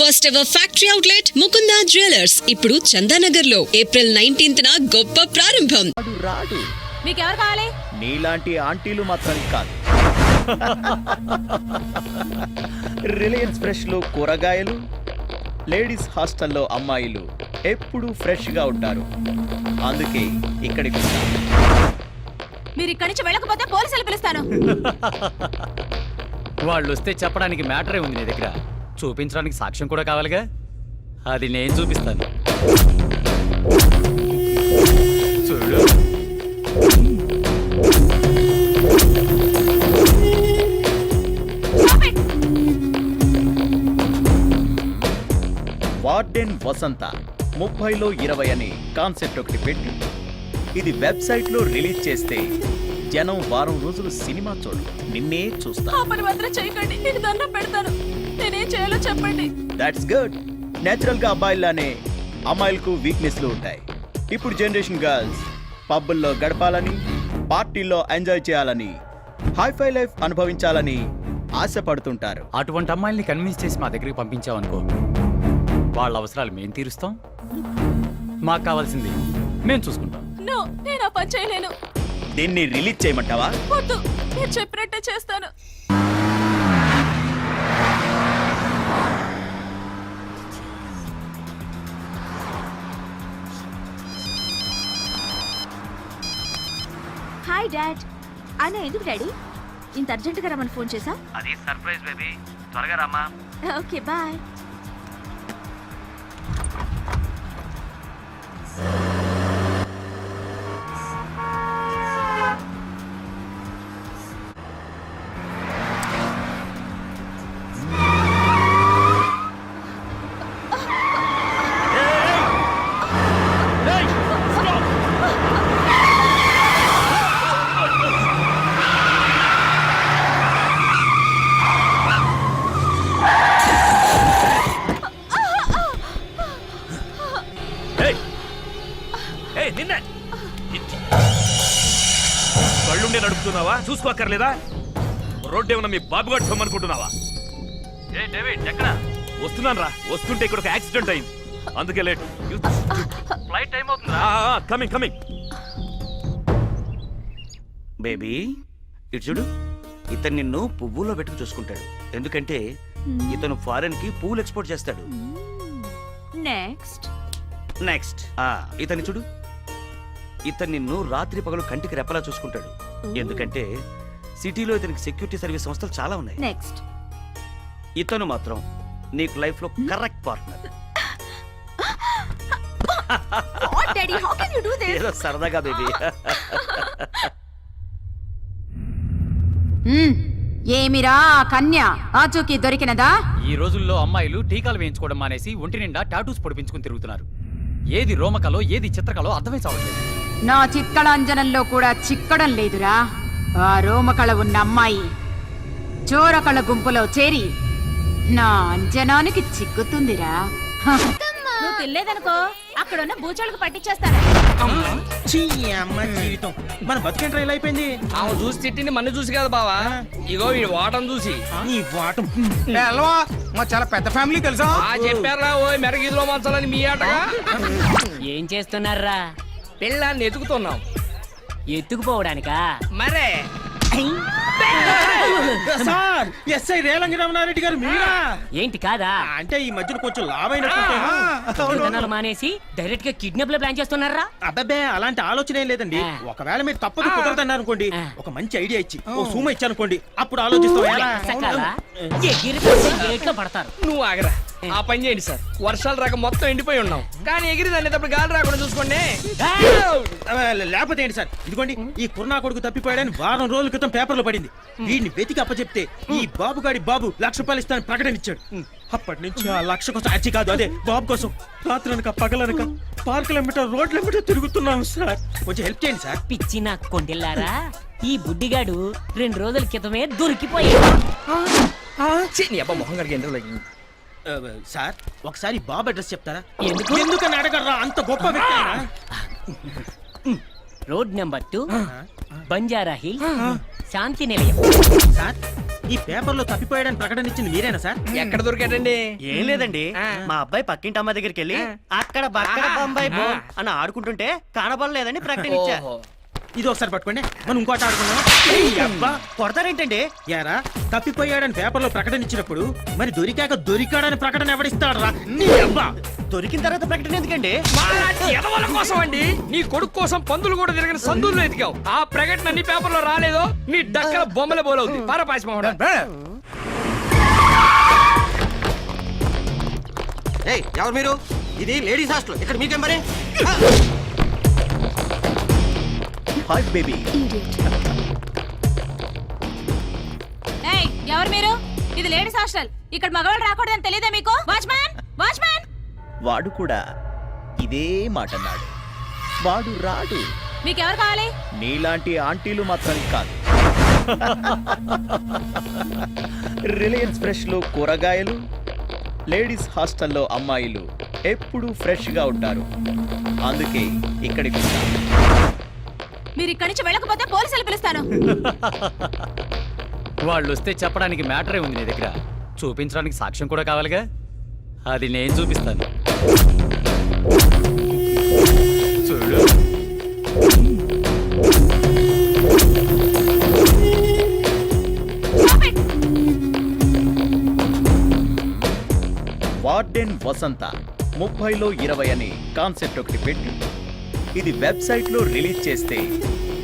First ever factory outlet Mukunda jewellers ఇప్పుడు చందానగర్ లో April 19th గొప్ప ప్రారంభం. రాడు మీకెవరు కావాలి? నీలాంటి ఆంటీలు మాత్రం కాదు. రిలయన్స్ ఫ్రెష్ లో కూరగాయలు, లేడీస్ హాస్టల్లో అమ్మాయిలు ఎప్పుడూ ఫ్రెష్ గా ఉంటారు. అందుకే ఇక్కడికి వచ్చాను. మీరు ఇక్కడి నుంచి వెళ్ళకపోతే పోలీసులు పిలుస్తాను. వాళ్ళు వస్తే చెప్పడానికి మ్యాటరే ఉంది నీ దగ్గర, చూపించడానికి సాక్ష్యం కూడా కావాలిగా. అది నేను చూపిస్తాను. చూడు, వార్డెన్ వసంత 30లో 20 అని కాన్సెప్ట్ ఒకటి పెట్టి ఇది వెబ్సైట్ లో రిలీజ్ చేస్తే జనం వారం రోజులు సినిమా చూడు, నిన్నే చూస్తా. ఆ పని మాత్రం చేయకండి, నేను దండం పెడతాను. నేనేం చేయాలో చెప్పండి. That's good. నేచురల్ గా అబ్బాయిలానే అమ్మాయిలకు వీక్నెస్లు ఉంటాయి. ఇప్పుడు జనరేషన్ గర్ల్స్ పబ్బుల్లో గడపాలని, పార్టీల్లో ఎంజాయ్ చేయాలని, హైఫై లైఫ్ అనుభవించాలని ఆశపడుతుంటారు. అటువంటి అమ్మాయిల్ని కన్విన్స్ చేసి మా దగ్గరికి పంపించావనుకో, వాళ్ళ అవసరాలు మేము తీరుస్తాం, మాకు కావాల్సింది మేము చూసుకుంటాం. నో, నేను ఆ పని చేయలేను. దీన్ని రిలీజ్ చేయమంటావా? వద్దు, నేను చెప్పినట్టే చేస్తాను. Hi dad. అన్న ఎందుకు డాడీ ఇంత అర్జెంటుగా రమ్మని ఫోన్ చేసా? అది సర్ప్రైజ్ బేబీ, త్వరగా రామా. Okay bye. కళ్ళుండే నడుపుతున్నావా? చూసుకోక్కర్లేదా? రోడ్డు ఏమన్నా మీ బాబుగాడు సొమ్మనుకుంటున్నావా? ఏ డేవిడ్, ఎక్కడ? వస్తున్నాను రా. వస్తుంటే ఇక్కడ ఒక యాక్సిడెంట్ అయింది, అందుకే లేట్. ఫ్లైట్ టైం అవుతుందా? Coming coming. బేబీ ఇటు చూడు, ఇతను నిన్ను పువ్వులో పెట్టుకు చూసుకుంటాడు. ఎందుకంటే ఇతను ఫారెన్ కి పువ్వులు ఎక్స్పోర్ట్ చేస్తాడు. నెక్స్ట్ నెక్స్ట్ ఇతన్ని చూడు, ఇతను నిన్ను రాత్రి పగలు కంటికి రెప్పలా చూసుకుంటాడు. ఎందుకంటే సిటీలో ఇతనికి సెక్యూరిటీ సర్వీస్ సంస్థలు చాలా ఉన్నాయి. నెక్స్ట్ ఇతను మాత్రం నీకు లైఫ్ లో correct partner. What daddy, how can you do this? ఏదో సరదాగా బేబీ. ఏమిరా కన్య ఆచూకీ దొరికినదా? ఈ రోజుల్లో అమ్మాయిలు టీకాలు వేయించుకోవడం మానేసి ఒంటి నిండా టాటూస్ పొడిపించుకుని తిరుగుతున్నారు. ఏది రోమకలో ఏది చిత్రకలో అర్థమే చావట్లేదు. నా చిక్కడాంజనంలో కూడా చిక్కడం లేదురా. ఆ రోమకళ ఉన్న అమ్మాయి చోరకళ గుంపులో చేరి నా అంజనానికి చిక్కుతుందిరా. నువ్వు తినలేదనుకో, అక్కడ ఉన్న బూచోళ్ళకి పట్టించేస్తాను. జీవితం మన బతికేంట్రా ఇలా అయిపోయింది. ఆమె చూసి తిట్టింది మన చూసి కాదు బావా, ఇగో ఈ వాటం చూసి. నీ వాటం మా చాలా పెద్ద ఫ్యామిలీ తెలుసా? చెప్పారా ఓ మెరగిదిలో మంచాలని మీ ఆటగా. ఏం చేస్తున్నారా? పిల్లాన్ని ఎతుకుతున్నాం. ఎత్తుకుపోవడానికా? మరే సార్, ఎస్ఐ రేలంగిరామనారెడ్డి గారు మీరా? ఏంటి కాదా? అంటే ఈ మధ్యన కొంచెం లాభైనట్టు మానేసి డైరెక్ట్ గా కిడ్నాప్ లో ప్లాన్ చేస్తున్నారా? అబ్బే అలాంటి ఆలోచన ఏం లేదండి. ఒకవేళ మీరు తప్పదు కుదరదన్నారు అనుకోండి, ఒక మంచి ఐడియా ఇచ్చి ఓ సూమ ఇచ్చాను అనుకోండి, అప్పుడు ఆలోచిస్తాం. పడతారు. నువ్వు ఆగరా, ఆ పని చేయండి సార్. వర్షాలు రాక మొత్తం ఎండిపోయి ఉన్నాం, కానీ ఎగిరి అనేటప్పుడు గాలి రాకుండా చూసుకోండి. లేకపోతే ఏంటి సార్, ఇదిగోండి ఈ కుర్నా కొడుకు తప్పిపోయాడని వారం రోజుల క్రితం పేపర్లో పడింది. వీడిని వెతికి అప్పచెప్తే ఈ బాబుగాడి బాబు ₹1,00,000 ఇస్తానని ప్రకటన ఇచ్చాడు. అప్పటి నుంచి ఆ 1,00,000 కోసం అచ్చి కాదు, అదే బాబు కోసం రాత్రనక పగలనక పార్కులెంబట రోడ్లెంబట తిరుగుతున్నాం సార్. కొంచెం హెల్ప్ చేయండి సార్. పిచ్చి నా కొండెల్లారా, ఈ బుడ్డిగాడు 2 రోజుల క్రితమే దొరికిపోయాడు. మొహం కడిగి ఎందుకు సార్ ఒకసారి బాబు అడ్రస్ చెప్తారా? ఎందుకు? ఎందుకని అడగరా, అంత గొప్ప వ్యక్తి ఆయన. రోడ్ నెంబర్ 2 బంజారా హిల్ శాంతి నిలయం. సార్ ఈ పేపర్లో తప్పిపోయాడని ప్రకటన ఇచ్చింది మీరేనా సార్? ఎక్కడ దొరికాడండి? ఏం లేదండి, ఆ. మా అబ్బాయి పక్కింటి అమ్మ దగ్గరికి వెళ్ళి అక్కడ బక్కడ బొంబాయి బో అని ఆడుకుంటుంటే కనబడలేదని ప్రకటన ఇచ్చా. ఓహో. ఇది ఒకసారి పట్టుకోండి, మనం ఇంకోటి ఆడుకుందాం. అబ్బా కొడతారేంటండి? యారా, తప్పిపోయాడని పేపర్లో ప్రకటన ఇచ్చినప్పుడు మరి దొరికాక దొరికాడని ప్రకటన ఎవడిస్తాడరా? నీ అబ్బా! దొరికిన తర్వాత ప్రకటన ఎందుకండి? మాలాంటి ఎదవల కోసం అండి. నీ కొడుకు కోసం పందులు కూడా తిరిగిన సందుల్లో ఎతికావు. ఆ ప్రకటన నీ పేపర్లో రాలేదో నీ డక్కల బొమ్మల బోలవుద్ది. పారపాసి మహోడా. ఎవరు మీరు? ఇది లేడీస్ హాస్టల్, ఇక్కడ మీకేం మరి? Hi baby. ఏయ్, ఎవరు మీరు? ఇది లేడీస్ హాస్టల్. ఇక్కడ మగవాళ్ళు రాకూడదని తెలియదా మీకు? Watchman, watchman! వాడు కూడా ఇదే మాట అన్నాడు. వాడు రాడు. మీకెవరు కావాలి? నీలాంటి ఆంటీలు మాత్రం కాదు. రిలయన్స్ ఫ్రెష్ లో కూరగాయలు, లేడీస్ హాస్టల్లో అమ్మాయిలు ఎప్పుడూ ఫ్రెష్ గా ఉంటారు. అందుకే ఇక్కడికి వచ్చాను. మీరు ఇక్కడి నుంచి వెళ్ళకపోతే పోలీసులు పిలుస్తాను. వాళ్ళు వస్తే చెప్పడానికి మ్యాటరే ఉంది నీ దగ్గర. చూపించడానికి సాక్ష్యం కూడా కావాలిగా, అది నేను చూపిస్తాను. చూడు. వార్డెన్ వసంత 30లో 20 అని కాన్సెప్ట్ ఒకటి పెట్టి ఇది వెబ్సైట్ లో రిలీజ్ చేస్తే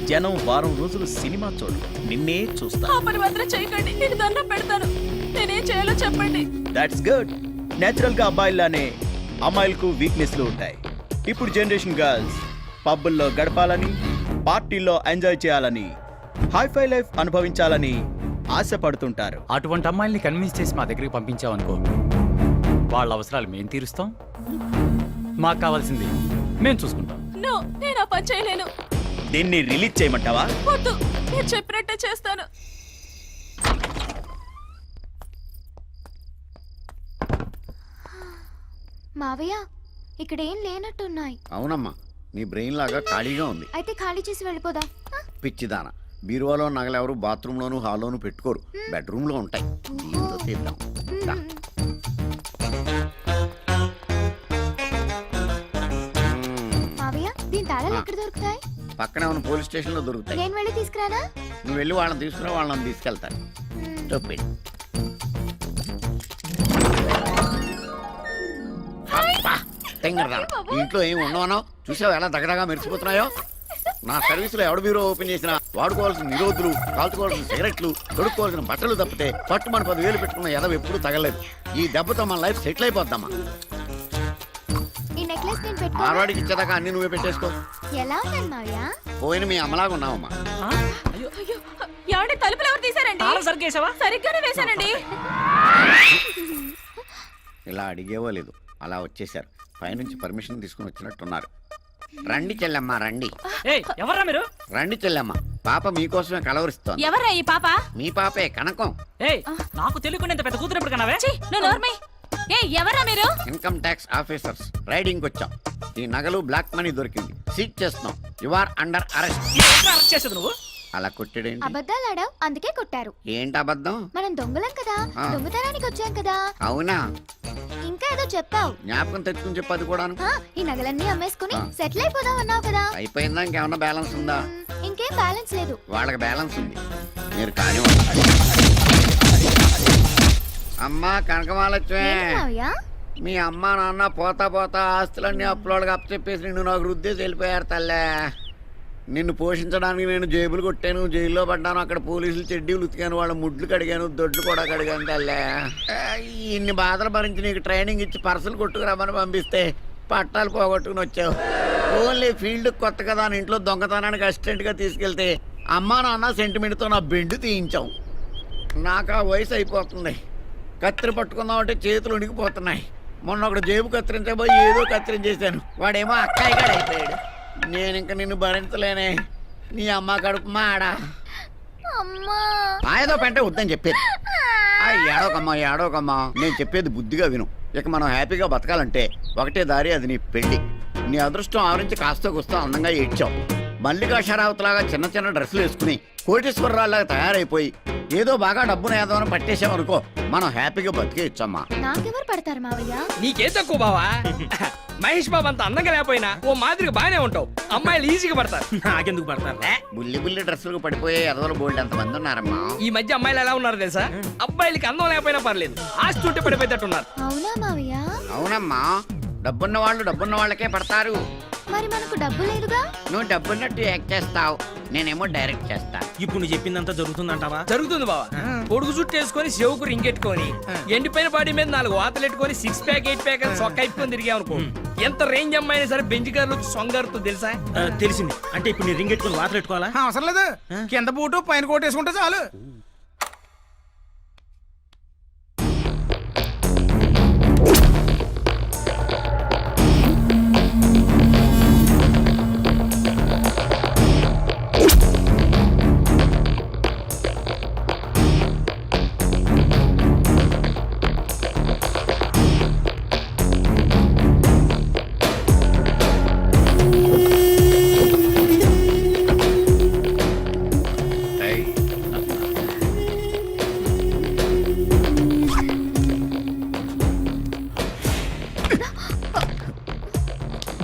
జనం వారం రోజులు సినిమా చూడు, నిన్నే చూస్తా. ఆ పని మాత్రం చేయకండి. నేను దండం పెడతాను. నేనేం చేయాలో చెప్పండి. That's good. నేచురల్ గా అబ్బాయిలానే అమ్మాయిలకు వీక్నెస్లు ఉంటాయి. ఇప్పుడు జనరేషన్ గర్ల్స్ పబ్బుల్లో గడపాలని, పార్టీల్లో ఎంజాయ్ చేయాలని, హైఫై లైఫ్ అనుభవించాలని ఆశపడుతుంటారు. అటువంటి అమ్మాయిల్ని కన్విన్స్ చేసి మా దగ్గరికి పంపించావనుకో, వాళ్ళ అవసరాలు మేము తీరుస్తాం, మాకు కావాల్సింది మేము చూసుకుంటాం. నో, నేను ఆ పని చేయలేను. దీన్ని రిలీజ్ చేయమంటావా? వద్దు, నేను చెప్పినట్టే చేస్తాను. మావయ్య, ఇక్కడ ఏం లేనట్టున్నాయి. అవునమ్మా, నీ బ్రెయిన్ లాగా ఖాళీగా ఉంది. అయితే ఖాళీ చేసి వెళ్ళిపోదా? పిచ్చిదాన, బీరువాలో నగలెవరు బాత్రూంలోను హాల్లోను పెట్టుకోరు, బెడ్రూమ్లో ఉంటాయి. దీంతో తీద్దాం. దా. మావయ్య, దీని తాళాలు ఎక్కడ దొరుకుతాయి? పక్కనే ఉన్న పోలీస్ స్టేషన్లో దొరుకుతాయి. నేను వెళ్ళి తీసుకురానా? నువ్వు వెళ్ళి వాళ్ళని తీసుకురా, వాళ్ళని తీసుకెళ్తాను. చెప్పండి. ఇంట్లో ఏమి ఉండవనో చూసావు, ఎలా దగ్గరగా మెరిసిపోతున్నాయో. నా సర్వీసులో ఎవడు బీరో ఓపెన్ చేసినా వాడుకోవాల్సిన నిరోధులు, కాల్చుకోవాల్సిన సిగరెట్లు, తొడుక్కోవాల్సిన బట్టలు తప్పితే పట్టు మన 10,000 పెట్టుకున్న ఎదవ ఎప్పుడు తగలేదు. ఈ దెబ్బతో మన లైఫ్ సెటిల్ అయిపోద్దమ్మా. ఈ నెక్లెస్ నేను పెట్టుకో. మార్వాడికి ఇచ్చేదాకా అన్ని నువ్వే పెట్టేసుకో. ఎలా ఉన్నాను మావయ్య? పోయిన మీ అమ్మలాగా ఉన్నావమ్మా. అయ్యో, ఏమండి, తలుపులు ఎవరు తీశారండి? సరిగేసావా? సరిగ్గానే వేశానండి. ఇలా అడిగేవో లేదు, అలా వచ్చేసారు. పైనుంచి పర్మిషన్ తీసుకుని వచ్చినట్టున్నారు. రండి చెల్లెమ్మ, రండి. ఎవర్రా మీరు? రండి చెల్లెమ్మ, పాప మీకోసమే కలవరిస్తోంది. ఎవర్రా ఈ పాప? మీ పాపే, కనకం. నాకు తెలియకుండా ఇంత పెద్ద కూతురు ఎప్పుడు కన్నావే? నువ్వు నోర్మై. ఎవర్రా మీరు? ఇన్కమ్ ట్యాక్స్ ఆఫీసర్స్, రైడింగ్ వచ్చాం. ఈ నగలు బ్లాక్ మనీ దొరికింది, సీజ్ చేస్తున్నాం. You are under arrest. Arrest చేసేది నువ్వు? అలా కొట్టాడేంటి? అబద్ధాలు ఆడావు, అందుకే కొట్టారు. ఏంటి అబద్ధం? మనం దొంగలం కదా, దొంగతనానికి వచ్చాం కదా. అవునా? ఇంకా ఏదో చెప్పావు. జ్ఞాపకం తెచ్చుకుని చెప్పు. అది కూడాను. ఈ నగలన్నీ అమ్మేసుకుని సెటిల్ అయిపోదాం అన్నావు కదా. అయిపోయిందా? ఇంకేమన్నా బ్యాలెన్స్ ఉందా? ఇంకేం బ్యాలెన్స్ లేదు. వాళ్ళకి బ్యాలెన్స్ ఉంది, మీరు కానీ. అమ్మా కనకమాలక్ష్మి, మీ అమ్మా నాన్న పోతా పోతా ఆస్తులన్నీ అప్పులోకి అప్పచెప్పేసి నిన్ను నాకు రుద్దేసి వెళ్ళిపోయారు తల్లే. నిన్ను పోషించడానికి నేను జేబులు కొట్టాను, జైల్లో పడ్డాను, అక్కడ పోలీసులు చెడ్డీలు ఉతికాను, వాళ్ళ ముడ్లు కడిగాను, దొడ్లు కూడా కడిగాను తల్లే. ఇన్ని బాధలు భరించి నీకు ట్రైనింగ్ ఇచ్చి పర్సలు కొట్టుకురమ్మని పంపిస్తే పట్టాలు పోగొట్టుకుని వచ్చావు. ఓన్లీ ఫీల్డ్ కొత్త కదా అని ఇంట్లో దొంగతనానికి అసిస్టెంట్గా తీసుకెళ్తే అమ్మా నాన్న సెంటిమెంట్తో నా బెండు తీయించావు. నాకు ఆ వయసు అయిపోతుంది, కత్తిరి పట్టుకుందామంటే చేతులు ఉనికిపోతున్నాయి. మొన్న ఒకటి జేబు కత్తిరించబోయి ఏదో కత్తిరించేశాను, వాడేమో అక్కాయిగాడు అయిపోయాడు. నేను ఇంక నిన్ను భరించలేనే, నీ అమ్మ కడుపు మాడా. ఏదో పెంటే వద్దని చెప్పేది. ఏడోకమ్మా ఏడోకమ్మా, నేను చెప్పేది బుద్ధిగా విను. ఇక మనం హ్యాపీగా బతకాలంటే ఒకటే దారి, అది నీ పెళ్లి. నీ అదృష్టం ఆవరించి కాస్త కూస్తా అందంగా ఏడ్చావు. మల్లికా షరావత్ లాగా చిన్న చిన్న డ్రెస్సులు వేసుకుని కోటేశ్వరరావులాగా తయారైపోయి ఏదో బాగా డబ్బును ఏదోనో పట్టేసామనుకో మనం హ్యాపీగా బతికేయచ్చమ్మా. నాకెవరు పడతారు మావయ్య? నీకేం తక్కువ బావా మహేష్ బాబు అంత అందంగా లేకపోయినా ఓ మాదిరిగా బానే ఉంటావు. అమ్మాయిలు ఈజీగా పడతారు. నాకెందుకు పడతారు? బుల్లి బుల్లి డ్రెస్సులకు పడిపోయే ఎదవలు బోల్డ్ ఎంతమంది ఉన్నారమ్మా. ఈ మధ్య అమ్మాయిలు ఎలా ఉన్నారు తెలుసా? అబ్బాయిలకి అందం లేకపోయినా పర్లేదు, ఆస్తి ఉంటే పడిపోయేటట్టున్నారు. అవునా మావయ్య? అవునమ్మా, డబ్బున్న వాళ్ళు డబ్బున్న వాళ్ళకే పడతారు. మరి మనకు డబ్బు లేదుగా. నువ్వు డబ్బున్నట్టు యాక్ట్ చేస్తావు, నేనేమో డైరెక్ట్ చేస్తా. ఇప్పుడు నువ్వు చెప్పిందంతా జరుగుతుందంటావా? జరుగుతుంది బావా. పొడుగు చుట్టూ వేసుకొని చెవుకు రింగెట్టుకొని ఎండిపోయిన బాడీ మీద 4 వాతలు ఎట్టుకొని 6 ప్యాక్ 8 ప్యాక్ సొక్క అయిపోయి తిరిగామనుకో, ఎంత రేంజ్ అమ్మాయినా సరే బెంచ్ కార్లు సొంగారుతో తెలుసా? తెలిసింది. అంటే ఇప్పుడు నీ రింగ్ ఎట్టుకుని వాతలు పెట్టుకోవాలా? అవసరం లేదు, కింద బూటు పైన కోట్ వేసుకుంటే చాలు.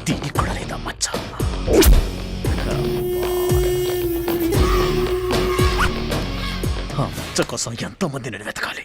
దీనికి కూడా లేదా మచ్చ? ఆ మచ్చ కోసం ఎంతో మందిని వెతకాలి.